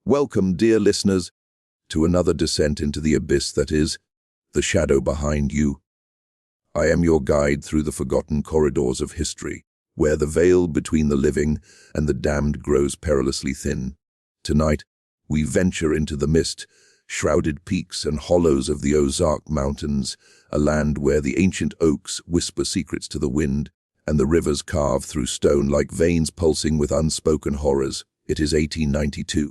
Welcome, dear listeners, to another descent into the abyss that is the shadow behind you. I am your guide through the forgotten corridors of history, where the veil between the living and the damned grows perilously thin. Tonight, we venture into the mist, shrouded peaks and hollows of the Ozark Mountains, a land where the ancient oaks whisper secrets to the wind, and the rivers carve through stone like veins pulsing with unspoken horrors. It is 1892.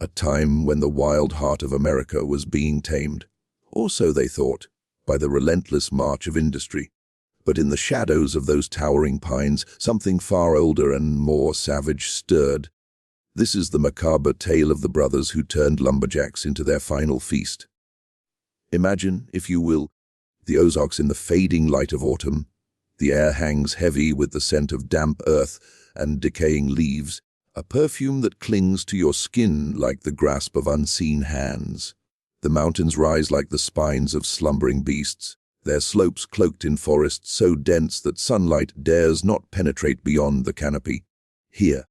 A time when the wild heart of America was being tamed, or so they thought, by the relentless march of industry. But in the shadows of those towering pines, something far older and more savage stirred. This is the macabre tale of the brothers who turned lumberjacks into their final feast. Imagine, if you will, the Ozarks in the fading light of autumn. The air hangs heavy with the scent of damp earth and decaying leaves, a perfume that clings to your skin like the grasp of unseen hands. The mountains rise like the spines of slumbering beasts, their slopes cloaked in forests so dense that sunlight dares not penetrate beyond the canopy. Here,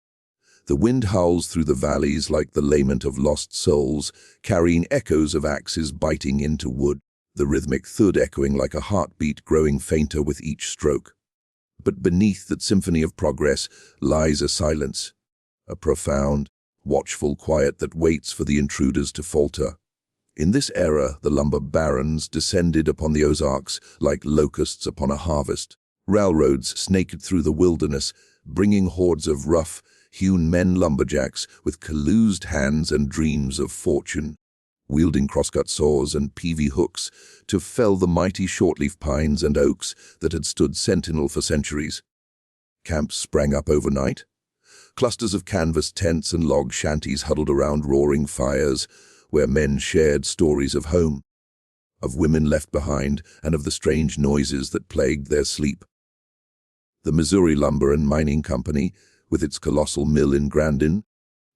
the wind howls through the valleys like the lament of lost souls, carrying echoes of axes biting into wood, the rhythmic thud echoing like a heartbeat growing fainter with each stroke. But beneath that symphony of progress lies a silence, a profound, watchful quiet that waits for the intruders to falter. In this era, the lumber barons descended upon the Ozarks like locusts upon a harvest. Railroads snaked through the wilderness, bringing hordes of rough-hewn men lumberjacks with calloused hands and dreams of fortune, wielding crosscut saws and peavy hooks to fell the mighty shortleaf pines and oaks that had stood sentinel for centuries. Camps sprang up overnight. Clusters of canvas tents and log shanties huddled around roaring fires, where men shared stories of home, of women left behind, and of the strange noises that plagued their sleep. The Missouri Lumber and Mining Company, with its colossal mill in Grandin,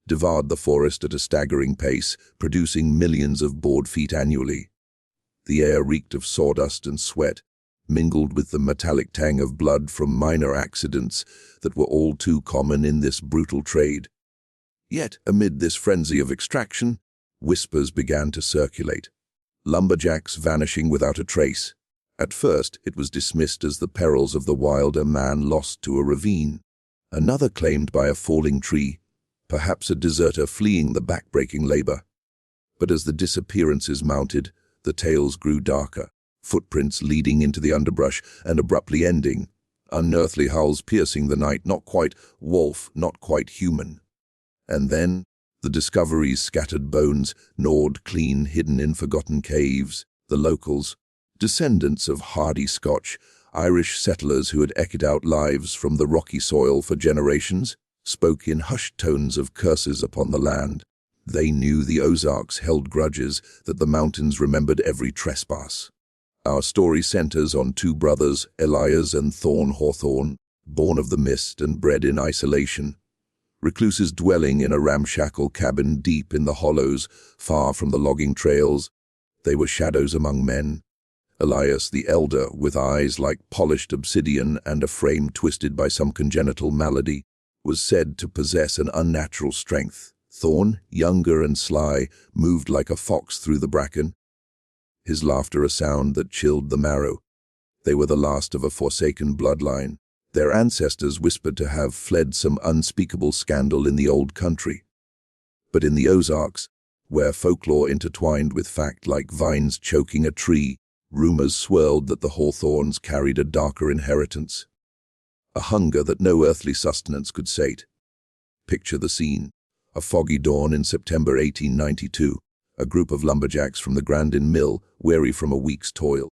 devoured the forest at a staggering pace, producing millions of board feet annually. The air reeked of sawdust and sweat, mingled with the metallic tang of blood from minor accidents that were all too common in this brutal trade. Yet, amid this frenzy of extraction, whispers began to circulate. Lumberjacks vanishing without a trace. At first, it was dismissed as the perils of the wilder man lost to a ravine. Another claimed by a falling tree, perhaps a deserter fleeing the backbreaking labor. But as the disappearances mounted, the tales grew darker. Footprints leading into the underbrush and abruptly ending, unearthly howls piercing the night, not quite wolf, not quite human. And then, the discoveries scattered bones, gnawed clean, hidden in forgotten caves. The locals, descendants of hardy Scotch, Irish settlers who had eked out lives from the rocky soil for generations, spoke in hushed tones of curses upon the land. They knew the Ozarks held grudges, that the mountains remembered every trespass. Our story centers on two brothers, Elias and Thorn Hawthorne, born of the mist and bred in isolation. Recluses dwelling in a ramshackle cabin deep in the hollows, far from the logging trails. They were shadows among men. Elias, the elder, with eyes like polished obsidian and a frame twisted by some congenital malady, was said to possess an unnatural strength. Thorn, younger and sly, moved like a fox through the bracken, his laughter a sound that chilled the marrow. They were the last of a forsaken bloodline. Their ancestors whispered to have fled some unspeakable scandal in the old country. But in the Ozarks, where folklore intertwined with fact like vines choking a tree, rumors swirled that the Hawthorns carried a darker inheritance, a hunger that no earthly sustenance could sate. Picture the scene. A foggy dawn in September 1892. A group of lumberjacks from the Grandin Mill, weary from a week's toil,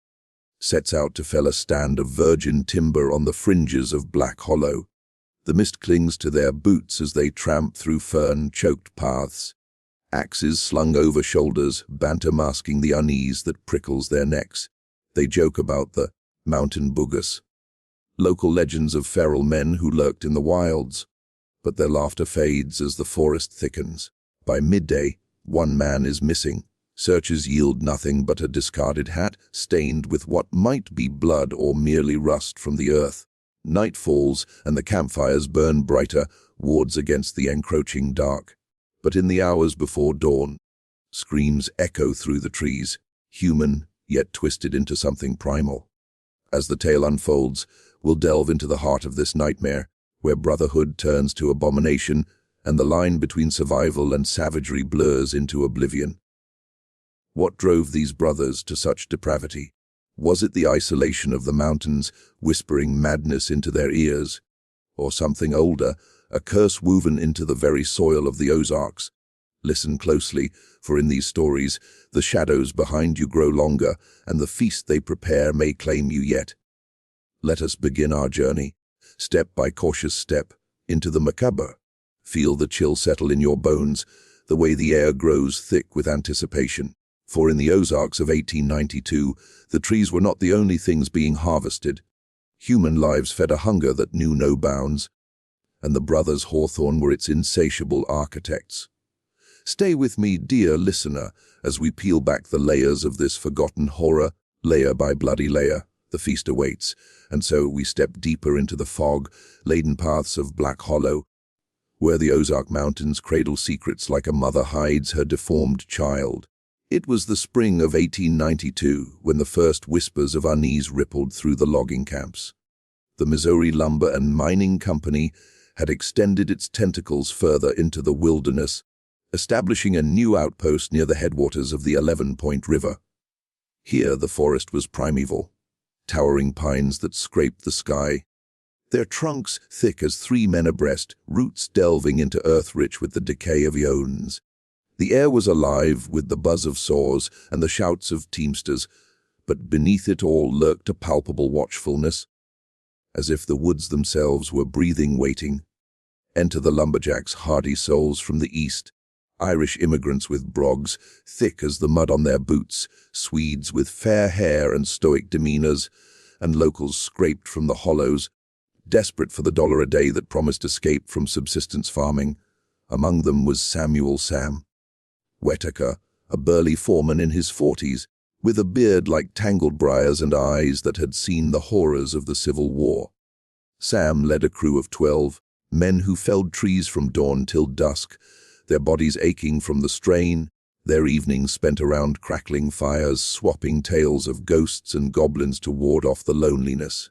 sets out to fell a stand of virgin timber on the fringes of Black Hollow. The mist clings to their boots as they tramp through fern-choked paths, axes slung over shoulders, banter masking the unease that prickles their necks. They joke about the mountain boogers, local legends of feral men who lurked in the wilds. But their laughter fades as the forest thickens. By midday, one man is missing. Searches yield nothing but a discarded hat, stained with what might be blood or merely rust from the earth. Night falls, and the campfires burn brighter, wards against the encroaching dark. But in the hours before dawn, screams echo through the trees, human, yet twisted into something primal. As the tale unfolds, we'll delve into the heart of this nightmare, where brotherhood turns to abomination and the line between survival and savagery blurs into oblivion. What drove these brothers to such depravity? Was it the isolation of the mountains, whispering madness into their ears? Or something older, a curse woven into the very soil of the Ozarks? Listen closely, for in these stories, the shadows behind you grow longer, and the feast they prepare may claim you yet. Let us begin our journey, step by cautious step, into the Macabre. Feel the chill settle in your bones, the way the air grows thick with anticipation. For in the Ozarks of 1892, the trees were not the only things being harvested. Human lives fed a hunger that knew no bounds, and the brothers Hawthorne were its insatiable architects. Stay with me, dear listener, as we peel back the layers of this forgotten horror, layer by bloody layer. The feast awaits, and so we step deeper into the fog-laden paths of Black Hollow, where the Ozark Mountains cradle secrets like a mother hides her deformed child. It was the spring of 1892 when the first whispers of unease rippled through the logging camps. The Missouri Lumber and Mining Company had extended its tentacles further into the wilderness, establishing a new outpost near the headwaters of the 11-Point River. Here the forest was primeval, towering pines that scraped the sky, their trunks thick as 3 men abreast, roots delving into earth rich with the decay of eons. The air was alive with the buzz of saws and the shouts of teamsters, but beneath it all lurked a palpable watchfulness, as if the woods themselves were breathing, waiting. Enter the Lumberjacks, hardy souls from the east, Irish immigrants with brogues, thick as the mud on their boots, Swedes with fair hair and stoic demeanors, and locals scraped from the hollows, desperate for the $1 a day that promised escape from subsistence farming. Among them was Samuel Sam Whitaker, a burly foreman in his 40s, with a beard like tangled briars and eyes that had seen the horrors of the Civil War. Sam led a crew of 12, men who felled trees from dawn till dusk, their bodies aching from the strain, their evenings spent around crackling fires, swapping tales of ghosts and goblins to ward off the loneliness.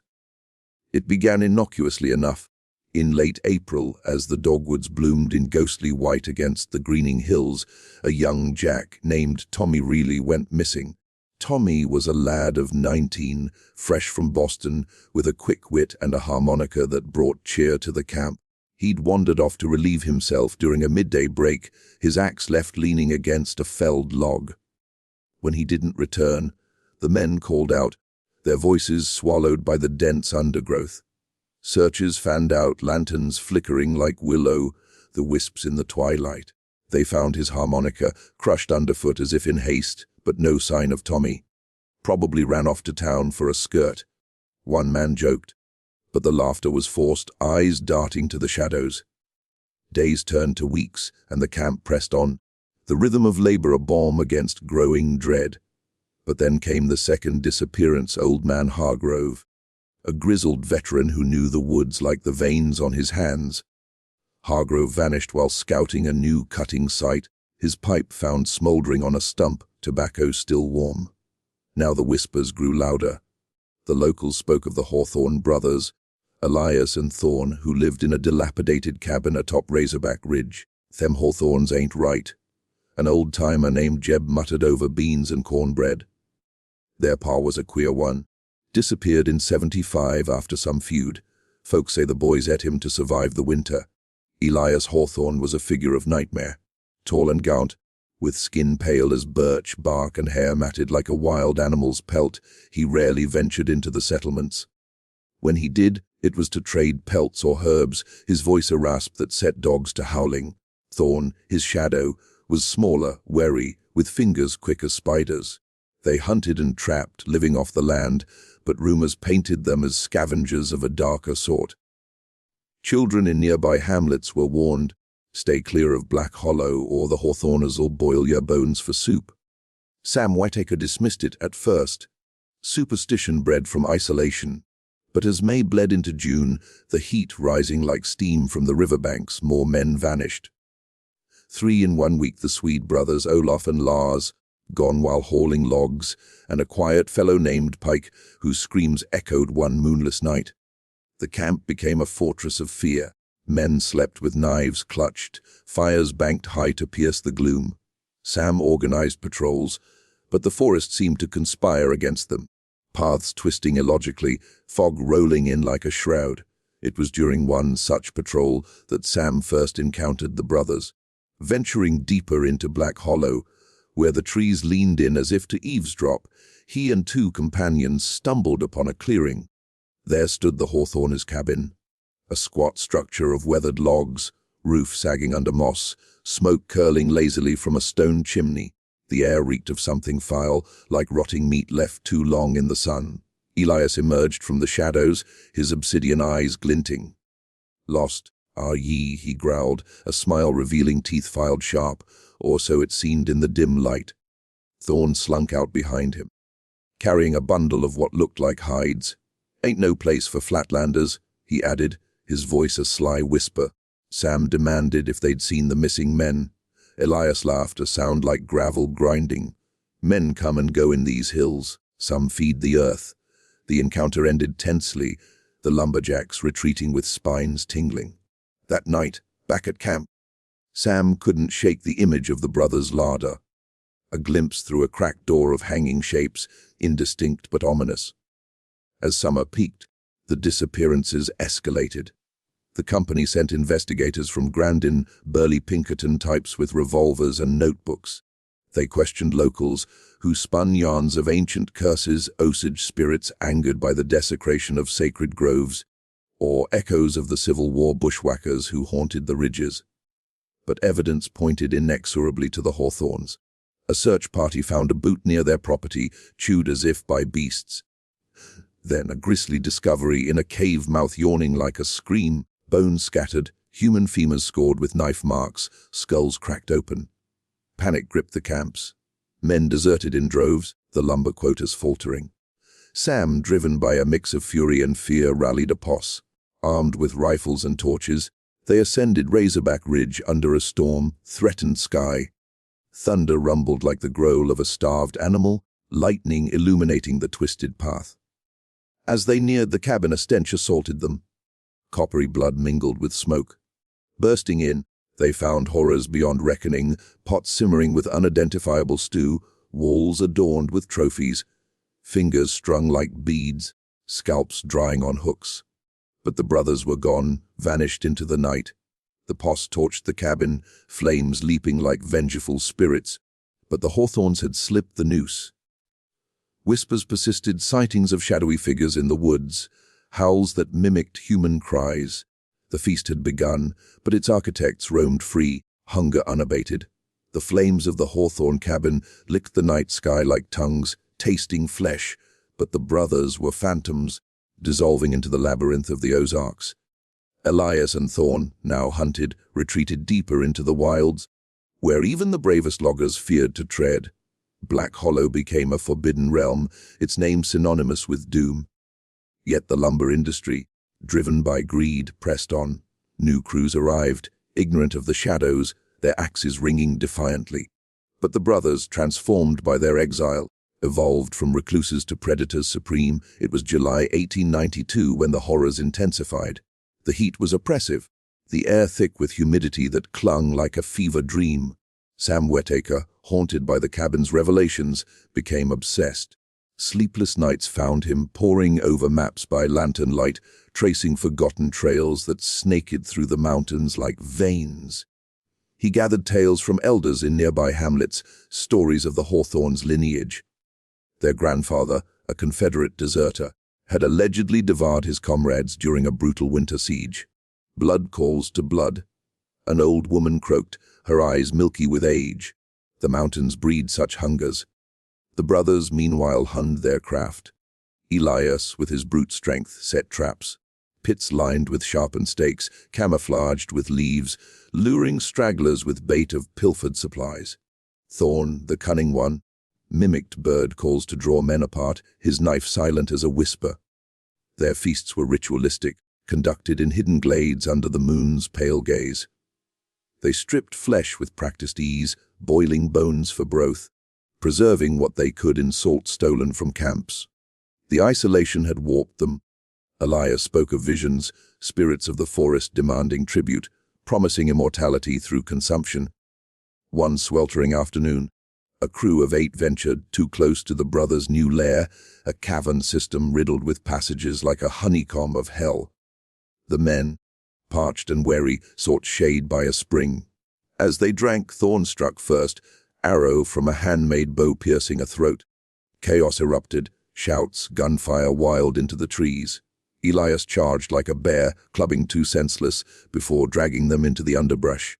It began innocuously enough. In late April, as the dogwoods bloomed in ghostly white against the greening hills, a young Jack named Tommy Reilly went missing. Tommy was a lad of 19, fresh from Boston, with a quick wit and a harmonica that brought cheer to the camp. He'd wandered off to relieve himself during a midday break, his axe left leaning against a felled log. When he didn't return, the men called out, their voices swallowed by the dense undergrowth. Searchers fanned out, lanterns flickering like willow, the wisps in the twilight. They found his harmonica, crushed underfoot as if in haste, but no sign of Tommy. Probably ran off to town for a skirt. One man joked, but the laughter was forced, eyes darting to the shadows. Days turned to weeks, and the camp pressed on, the rhythm of labor a balm against growing dread. But then came the second disappearance, Old Man Hargrove, a grizzled veteran who knew the woods like the veins on his hands. Hargrove vanished while scouting a new cutting site, his pipe found smoldering on a stump, tobacco still warm. Now the whispers grew louder. The locals spoke of the Hawthorne brothers, Elias and Thorne, who lived in a dilapidated cabin atop Razorback Ridge. "Them Hawthorns ain't right," an old-timer named Jeb muttered over beans and cornbread. Their pa was a queer one. Disappeared in 75 after some feud. Folks say the boys ate him to survive the winter. Elias Hawthorne was a figure of nightmare. Tall and gaunt, with skin pale as birch bark and hair matted like a wild animal's pelt, he rarely ventured into the settlements. When he did, it was to trade pelts or herbs, his voice a rasp that set dogs to howling. Thorne, his shadow, was smaller, wary, with fingers quick as spiders. They hunted and trapped, living off the land, but rumors painted them as scavengers of a darker sort. Children in nearby hamlets were warned, stay clear of Black Hollow or the Hawthorners will boil your bones for soup. Sam Whitaker dismissed it at first. Superstition bred from isolation. But as May bled into June, the heat rising like steam from the riverbanks, more men vanished. 3 in 1 week, the Swede brothers Olaf and Lars, gone while hauling logs, and a quiet fellow named Pike, whose screams echoed one moonless night. The camp became a fortress of fear. Men slept with knives clutched, fires banked high to pierce the gloom. Sam organized patrols, but the forest seemed to conspire against them. Paths twisting illogically, fog rolling in like a shroud. It was during one such patrol that Sam first encountered the brothers. Venturing deeper into Black Hollow, where the trees leaned in as if to eavesdrop, he and 2 companions stumbled upon a clearing. There stood the Hawthorne's cabin, a squat structure of weathered logs, roof sagging under moss, smoke curling lazily from a stone chimney. The air reeked of something foul, like rotting meat left too long in the sun. Elias emerged from the shadows, his obsidian eyes glinting. "Lost, are ye?" he growled, a smile revealing teeth filed sharp, or so it seemed in the dim light. Thorne slunk out behind him, carrying a bundle of what looked like hides. "Ain't no place for flatlanders," he added, his voice a sly whisper. Sam demanded if they'd seen the missing men. Elias laughed, a sound like gravel grinding. "Men come and go in these hills. Some feed the earth." The encounter ended tensely, the lumberjacks retreating with spines tingling. That night, back at camp, Sam couldn't shake the image of the brothers' larder. A glimpse through a cracked door of hanging shapes, indistinct but ominous. As summer peaked, the disappearances escalated. The company sent investigators from Grandin, burly Pinkerton types with revolvers and notebooks. They questioned locals, who spun yarns of ancient curses, Osage spirits angered by the desecration of sacred groves, or echoes of the Civil War bushwhackers who haunted the ridges. But evidence pointed inexorably to the Hawthornes. A search party found a boot near their property, chewed as if by beasts. Then a grisly discovery in a cave mouth yawning like a scream, bones scattered, human femurs scored with knife marks, skulls cracked open. Panic gripped the camps. Men deserted in droves, the lumber quotas faltering. Sam, driven by a mix of fury and fear, rallied a posse. Armed with rifles and torches, they ascended Razorback Ridge under a storm-threatened sky. Thunder rumbled like the growl of a starved animal, lightning illuminating the twisted path. As they neared the cabin, a stench assaulted them. Coppery blood mingled with smoke. Bursting in, they found horrors beyond reckoning, pots simmering with unidentifiable stew, walls adorned with trophies, fingers strung like beads, scalps drying on hooks. But the brothers were gone, vanished into the night. The posse torched the cabin, flames leaping like vengeful spirits, but the Hawthornes had slipped the noose. Whispers persisted, sightings of shadowy figures in the woods, howls that mimicked human cries. The feast had begun, but its architects roamed free, hunger unabated. The flames of the Hawthorne cabin licked the night sky like tongues, tasting flesh, but the brothers were phantoms, dissolving into the labyrinth of the Ozarks. Elias and Thorne, now hunted, retreated deeper into the wilds, where even the bravest loggers feared to tread. Black Hollow became a forbidden realm, its name synonymous with doom. Yet the lumber industry, driven by greed, pressed on. New crews arrived, ignorant of the shadows, their axes ringing defiantly. But the brothers, transformed by their exile, evolved from recluses to predators supreme. It was July 1892 when the horrors intensified. The heat was oppressive, the air thick with humidity that clung like a fever dream. Sam Wetacre, haunted by the cabin's revelations, became obsessed. Sleepless nights found him poring over maps by lantern light, tracing forgotten trails that snaked through the mountains like veins. He gathered tales from elders in nearby hamlets, stories of the Hawthornes' lineage. Their grandfather, a Confederate deserter, had allegedly devoured his comrades during a brutal winter siege. Blood calls to blood. An old woman croaked, her eyes milky with age. The mountains breed such hungers. The brothers, meanwhile, hunned their craft. Elias, with his brute strength, set traps. Pits lined with sharpened stakes, camouflaged with leaves, luring stragglers with bait of pilfered supplies. Thorne, the cunning one, mimicked bird calls to draw men apart, his knife silent as a whisper. Their feasts were ritualistic, conducted in hidden glades under the moon's pale gaze. They stripped flesh with practiced ease, boiling bones for broth, preserving what they could in salt stolen from camps. The isolation had warped them. Elias spoke of visions, spirits of the forest demanding tribute, promising immortality through consumption. One sweltering afternoon, a crew of 8 ventured too close to the brothers' new lair, a cavern system riddled with passages like a honeycomb of hell. The men, parched and weary, sought shade by a spring. As they drank, thorn struck first, arrow from a handmade bow piercing a throat. Chaos erupted, shouts, gunfire wild into the trees. Elias charged like a bear, clubbing 2 senseless, before dragging them into the underbrush.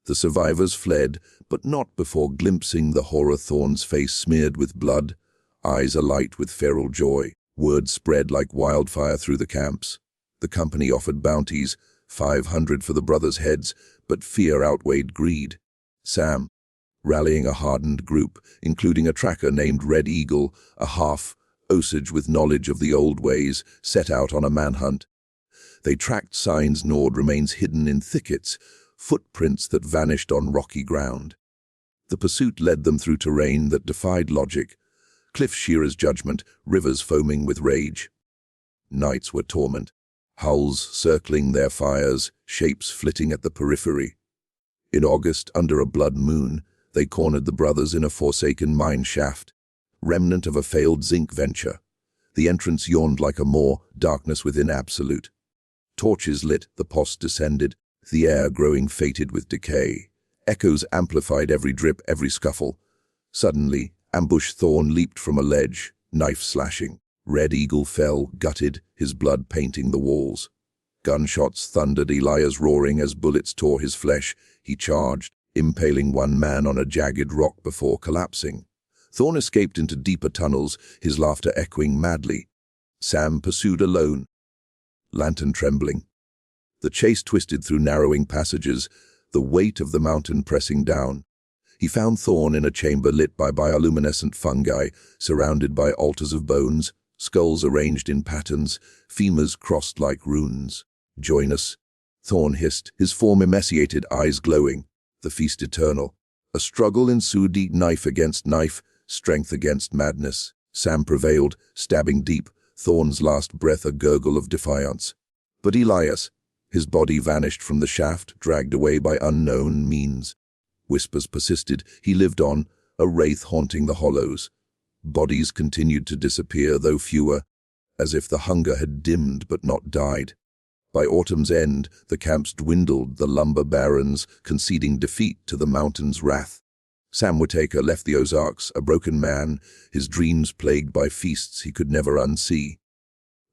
The survivors fled, but not before glimpsing the horror Thorn's face smeared with blood, eyes alight with feral joy. Word spread like wildfire through the camps. The company offered bounties, 500 for the brothers' heads, but fear outweighed greed. Sam, rallying a hardened group, including a tracker named Red Eagle, a half Osage with knowledge of the old ways, set out on a manhunt. They tracked signs Nord remains hidden in thickets, footprints that vanished on rocky ground. The pursuit led them through terrain that defied logic, cliff shearers' judgment, rivers foaming with rage. Nights were torment, howls circling their fires, shapes flitting at the periphery. In August, under a blood moon, they cornered the brothers in a forsaken mine shaft, remnant of a failed zinc venture. The entrance yawned like a maw, darkness within absolute. Torches lit, the post descended, the air growing fated with decay. Echoes amplified every drip, every scuffle. Suddenly, Ambush Thorn leaped from a ledge, knife slashing. Red Eagle fell, gutted, his blood painting the walls. Gunshots thundered, Elias roaring as bullets tore his flesh. He charged, impaling one man on a jagged rock before collapsing. Thorn escaped into deeper tunnels, his laughter echoing madly. Sam pursued alone, lantern trembling. The chase twisted through narrowing passages, the weight of the mountain pressing down. He found Thorn in a chamber lit by bioluminescent fungi, surrounded by altars of bones, skulls arranged in patterns, femurs crossed like runes. "Join us," Thorn hissed, his form emaciated, eyes glowing. The feast eternal. A struggle ensued, knife against knife, strength against madness. Sam prevailed, stabbing deep, Thorn's last breath a gurgle of defiance. But Elias, his body vanished from the shaft, dragged away by unknown means. Whispers persisted. He lived on, a wraith haunting the hollows. Bodies continued to disappear, though fewer, as if the hunger had dimmed but not died. By autumn's end, the camps dwindled, the lumber barons conceding defeat to the mountain's wrath. Sam Whitaker left the Ozarks, a broken man, his dreams plagued by feasts he could never unsee.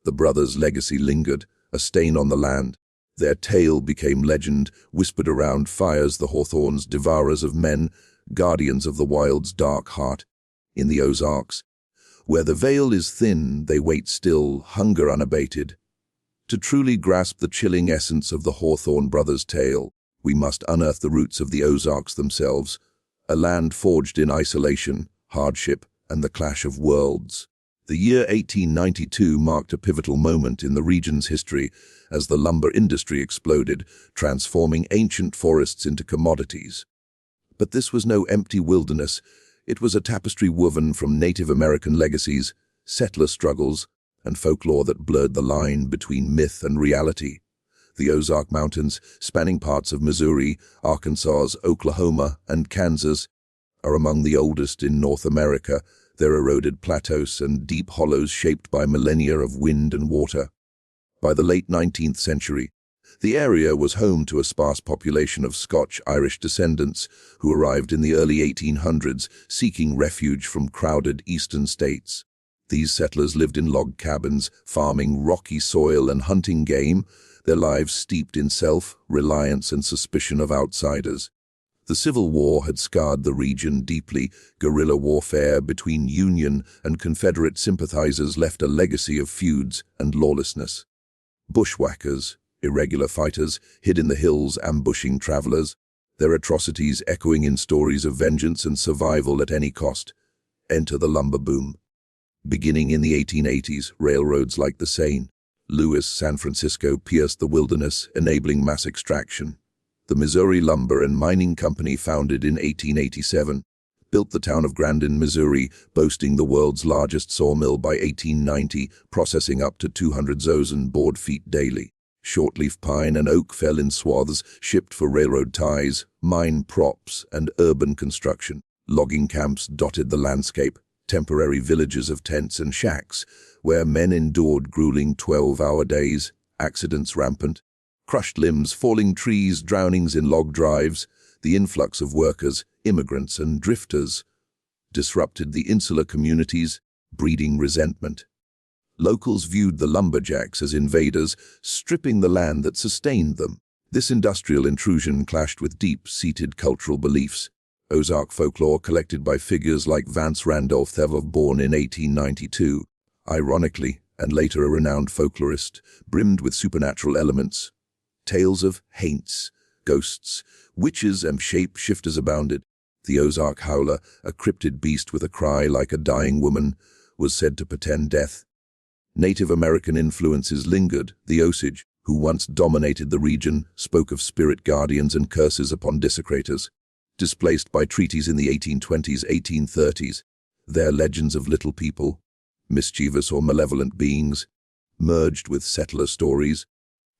The brothers' legacy lingered, a stain on the land. Their tale became legend, whispered around fires, the Hawthorns, devourers of men, guardians of the wild's dark heart. In the Ozarks, where the veil is thin, they wait still, hunger unabated. To truly grasp the chilling essence of the Hawthorne brothers' tale, we must unearth the roots of the Ozarks themselves, a land forged in isolation, hardship, and the clash of worlds. The year 1892 marked a pivotal moment in the region's history as the lumber industry exploded, transforming ancient forests into commodities. But this was no empty wilderness. It was a tapestry woven from Native American legacies, settler struggles, and folklore that blurred the line between myth and reality. The Ozark Mountains, spanning parts of Missouri, Arkansas, Oklahoma, and Kansas, are among the oldest in North America, their eroded plateaus and deep hollows shaped by millennia of wind and water. By the late 19th century, the area was home to a sparse population of Scotch-Irish descendants who arrived in the early 1800s seeking refuge from crowded eastern states. These settlers lived in log cabins, farming rocky soil and hunting game, their lives steeped in self-reliance and suspicion of outsiders. The Civil War had scarred the region deeply. Guerrilla warfare between Union and Confederate sympathizers left a legacy of feuds and lawlessness. Bushwhackers, irregular fighters, hid in the hills ambushing travelers, their atrocities echoing in stories of vengeance and survival at any cost. Enter the lumber boom. Beginning in the 1880s, railroads like the Seine, Lewis, San Francisco pierced the wilderness, enabling mass extraction. The Missouri Lumber and Mining Company, founded in 1887, built the town of Grandin, Missouri, boasting the world's largest sawmill by 1890, processing up to 200,000 board feet daily. Shortleaf pine and oak fell in swaths, shipped for railroad ties, mine props, and urban construction. Logging camps dotted the landscape, temporary villages of tents and shacks, where men endured grueling 12-hour days, accidents rampant, crushed limbs, falling trees, drownings in log drives. The influx of workers, immigrants, and drifters disrupted the insular communities, breeding resentment. Locals viewed the lumberjacks as invaders, stripping the land that sustained them. This industrial intrusion clashed with deep-seated cultural beliefs. Ozark folklore, collected by figures like Vance Randolph Thevev, born in 1892, ironically, and later a renowned folklorist, brimmed with supernatural elements. Tales of haints, ghosts, witches, and shape-shifters abounded. The Ozark howler, a cryptid beast with a cry like a dying woman, was said to portend death. Native American influences lingered. The Osage, who once dominated the region, spoke of spirit guardians and curses upon desecrators. Displaced by treaties in the 1820s, 1830s, their legends of little people, mischievous or malevolent beings, merged with settler stories.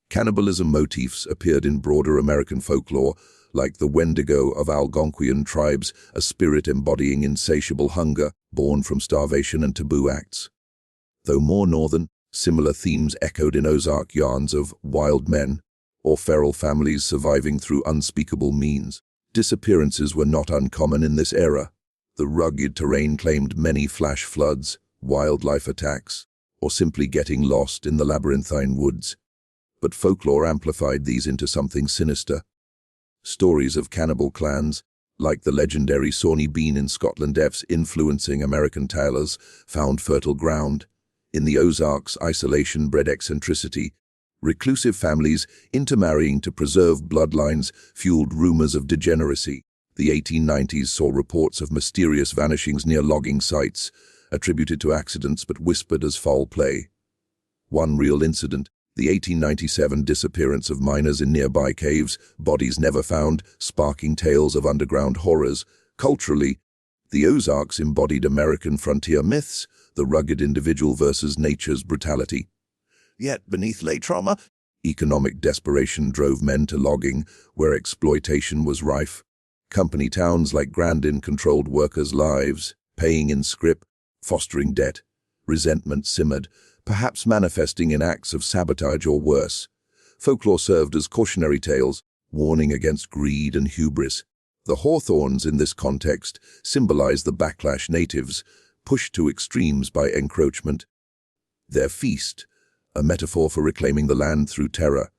Cannibalism motifs appeared in broader American folklore, like the Wendigo of Algonquian tribes, a spirit embodying insatiable hunger, born from starvation and taboo acts. Though more northern, similar themes echoed in Ozark yarns of wild men or feral families surviving through unspeakable means. Disappearances were not uncommon in this era. The rugged terrain claimed many flash floods, wildlife attacks, or simply getting lost in the labyrinthine woods. But folklore amplified these into something sinister. Stories of cannibal clans, like the legendary Sawney Bean in Scotland F's influencing American tales, found fertile ground. In the Ozarks, isolation bred eccentricity. Reclusive families, intermarrying to preserve bloodlines, fueled rumors of degeneracy. The 1890s saw reports of mysterious vanishings near logging sites, attributed to accidents but whispered as foul play. One real incident, the 1897 disappearance of miners in nearby caves, bodies never found, sparking tales of underground horrors. Culturally, the Ozarks embodied American frontier myths, the rugged individual versus nature's brutality. Yet beneath lay trauma, economic desperation drove men to logging, where exploitation was rife. Company towns like Grandin controlled workers' lives, paying in scrip, fostering debt. Resentment simmered, perhaps manifesting in acts of sabotage or worse. Folklore served as cautionary tales, warning against greed and hubris. The hawthorns in this context symbolize the backlash natives, pushed to extremes by encroachment. Their feast, a metaphor for reclaiming the land through terror.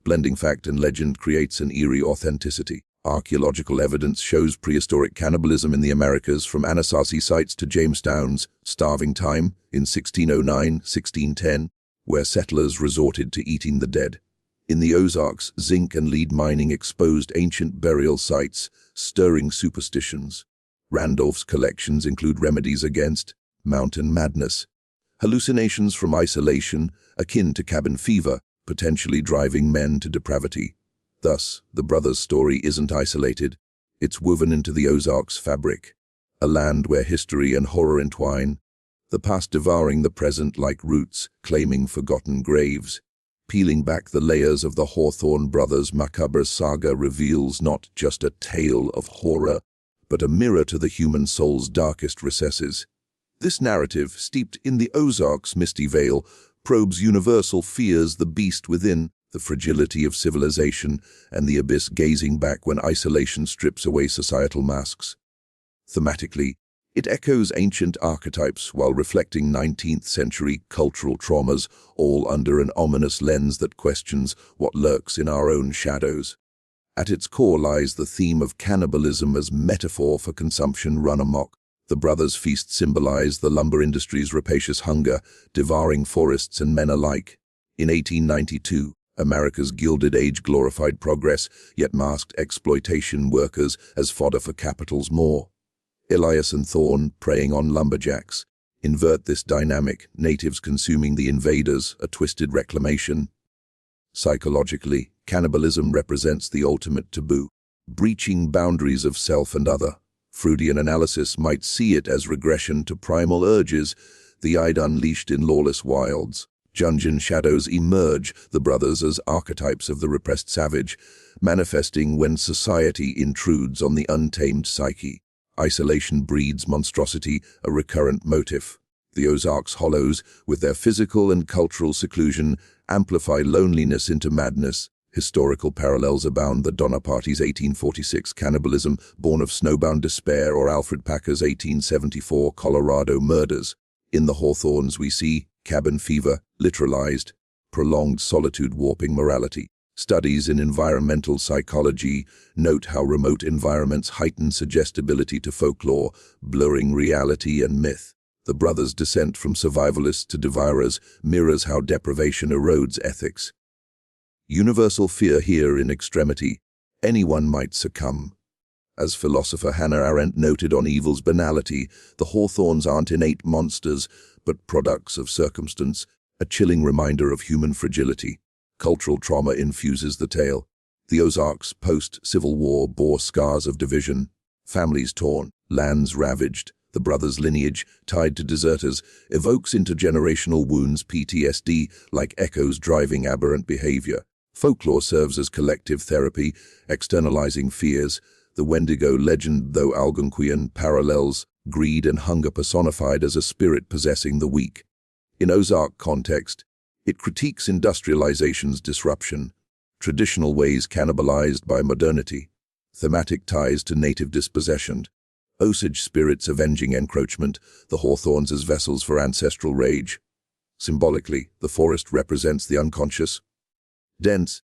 Blending fact and legend creates an eerie authenticity. Archaeological evidence shows prehistoric cannibalism in the Americas, from Anasazi sites to Jamestown's starving time in 1609-1610, where settlers resorted to eating the dead. In the Ozarks, zinc and lead mining exposed ancient burial sites, stirring superstitions. Randolph's collections include remedies against mountain madness, hallucinations from isolation akin to cabin fever, potentially driving men to depravity. Thus, the brothers' story isn't isolated. It's woven into the Ozarks' fabric, a land where history and horror entwine, the past devouring the present like roots, claiming forgotten graves. Peeling back the layers of the Hawthorne brothers' Macabre saga reveals not just a tale of horror, but a mirror to the human soul's darkest recesses. This narrative, steeped in the Ozarks' misty veil, probes universal fears, the beast within, the fragility of civilization, and the abyss gazing back when isolation strips away societal masks. Thematically, it echoes ancient archetypes while reflecting 19th-century cultural traumas, all under an ominous lens that questions what lurks in our own shadows. At its core lies the theme of cannibalism as metaphor for consumption run amok. The brothers' feast symbolized the lumber industry's rapacious hunger, devouring forests and men alike. In 1892, America's Gilded Age glorified progress, yet masked exploitation workers as fodder for capital's maw. Elias and Thorne, preying on lumberjacks, invert this dynamic, natives consuming the invaders, a twisted reclamation. Psychologically, Cannibalism represents the ultimate taboo, breaching boundaries of self and other. Freudian analysis might see it as regression to primal urges, the id unleashed in lawless wilds. Jungian shadows emerge, the brothers as archetypes of the repressed savage, manifesting when society intrudes on the untamed psyche. Isolation breeds monstrosity, a recurrent motif. The Ozarks hollows, with their physical and cultural seclusion, amplify loneliness into madness. Historical parallels abound: the Donner Party's 1846 cannibalism, born of snowbound despair, or Alfred Packer's 1874 Colorado murders. In the Hawthorns we see cabin fever, literalized, prolonged solitude warping morality. Studies in environmental psychology note how remote environments heighten suggestibility to folklore, blurring reality and myth. The brothers' descent from survivalists to devourers mirrors how deprivation erodes ethics. Universal fear here in extremity: anyone might succumb. As philosopher Hannah Arendt noted on evil's banality, the Hawthorns aren't innate monsters, but products of circumstance, a chilling reminder of human fragility. Cultural trauma infuses the tale. The Ozarks, post-Civil War, bore scars of division. Families torn, lands ravaged. The brothers' lineage, tied to deserters, evokes intergenerational wounds, PTSD, like echoes driving aberrant behavior. Folklore serves as collective therapy, externalizing fears. The Wendigo legend, though Algonquian, parallels greed and hunger personified as a spirit possessing the weak. In Ozark context, it critiques industrialization's disruption, traditional ways cannibalized by modernity, thematic ties to native dispossession, Osage spirits avenging encroachment, the Hawthorns as vessels for ancestral rage. Symbolically, the forest represents the unconscious, dense,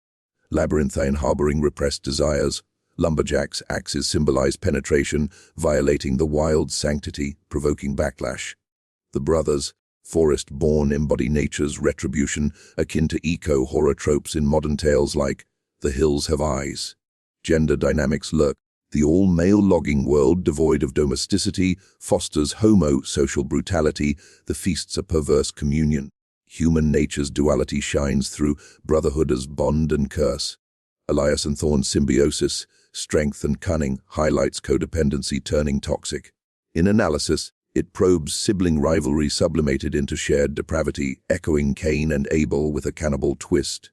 labyrinthine harboring repressed desires. Lumberjacks' axes symbolize penetration, violating the wild's sanctity, provoking backlash. The brothers, forest-born, embody nature's retribution, akin to eco-horror tropes in modern tales like The Hills Have Eyes. Gender dynamics lurk. The all-male logging world, devoid of domesticity, fosters homo-social brutality. The feasts a perverse communion. Human nature's duality shines through, brotherhood as bond and curse. Elias and Thorne's symbiosis, strength and cunning, highlights codependency turning toxic. In analysis, it probes sibling rivalry sublimated into shared depravity, echoing Cain and Abel with a cannibal twist.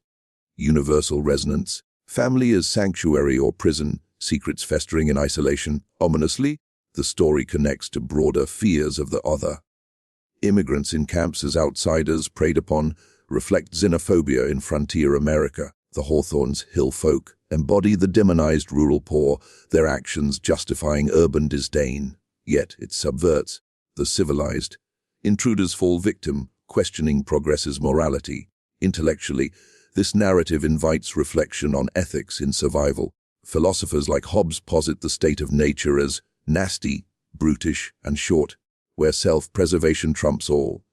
Universal resonance. Family as sanctuary or prison, secrets festering in isolation. Ominously, the story connects to broader fears of the other. Immigrants in camps as outsiders preyed upon reflect xenophobia in frontier America. The Hawthorns, hill folk, embody the demonized rural poor, their actions justifying urban disdain. Yet it subverts the civilized. Intruders fall victim, questioning progress's morality. Intellectually, this narrative invites reflection on ethics in survival. Philosophers like Hobbes posit the state of nature as nasty, brutish, and short, where self-preservation trumps all.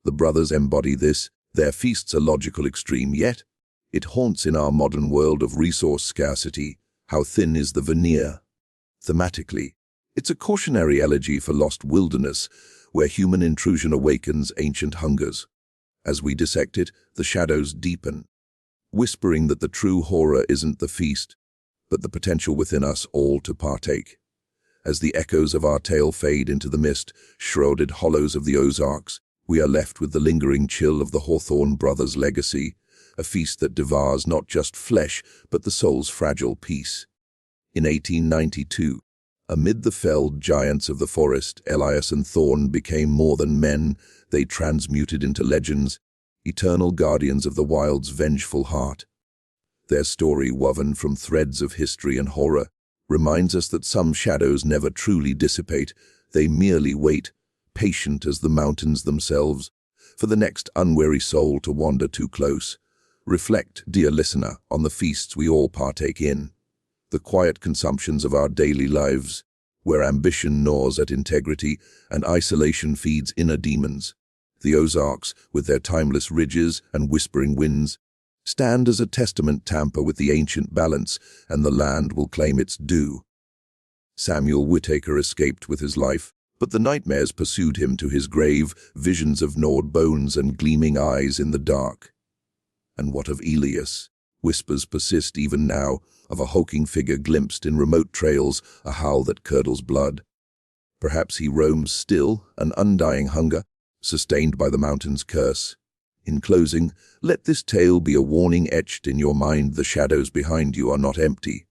The brothers embody this, their feasts a logical extreme, yet it haunts in our modern world of resource scarcity. How thin is the veneer? Thematically, it's a cautionary elegy for lost wilderness, where human intrusion awakens ancient hungers. As we dissect it, the shadows deepen, whispering that the true horror isn't the feast, but the potential within us all to partake. As the echoes of our tale fade into the mist, shrouded hollows of the Ozarks, we are left with the lingering chill of the Hawthorne brothers' legacy, a feast that devours not just flesh, but the soul's fragile peace. In 1892, amid the felled giants of the forest, Elias and Thorne became more than men. They transmuted into legends, eternal guardians of the wild's vengeful heart. Their story, woven from threads of history and horror, reminds us that some shadows never truly dissipate. They merely wait, patient as the mountains themselves, for the next unwary soul to wander too close. Reflect, dear listener, on the feasts we all partake in, the quiet consumptions of our daily lives, where ambition gnaws at integrity and isolation feeds inner demons. The Ozarks, with their timeless ridges and whispering winds, stand as a testament. Tamper with the ancient balance, and the land will claim its due. Samuel Whitaker escaped with his life, but the nightmares pursued him to his grave, visions of gnawed bones and gleaming eyes in the dark. And what of Elias? Whispers persist even now, of a hulking figure glimpsed in remote trails, a howl that curdles blood. Perhaps he roams still, an undying hunger, sustained by the mountain's curse. In closing, let this tale be a warning etched in your mind: the shadows behind you are not empty.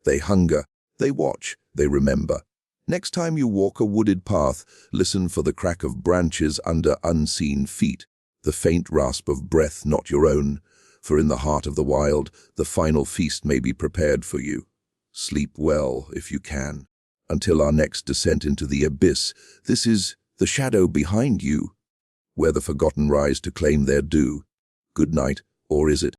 They hunger, they watch, they remember. Next time you walk a wooded path, listen for the crack of branches under unseen feet, the faint rasp of breath not your own, for in the heart of the wild, the final feast may be prepared for you. Sleep well, if you can. Until our next descent into the abyss, this is The Shadow Behind You, where the forgotten rise to claim their due. Good night, or is it?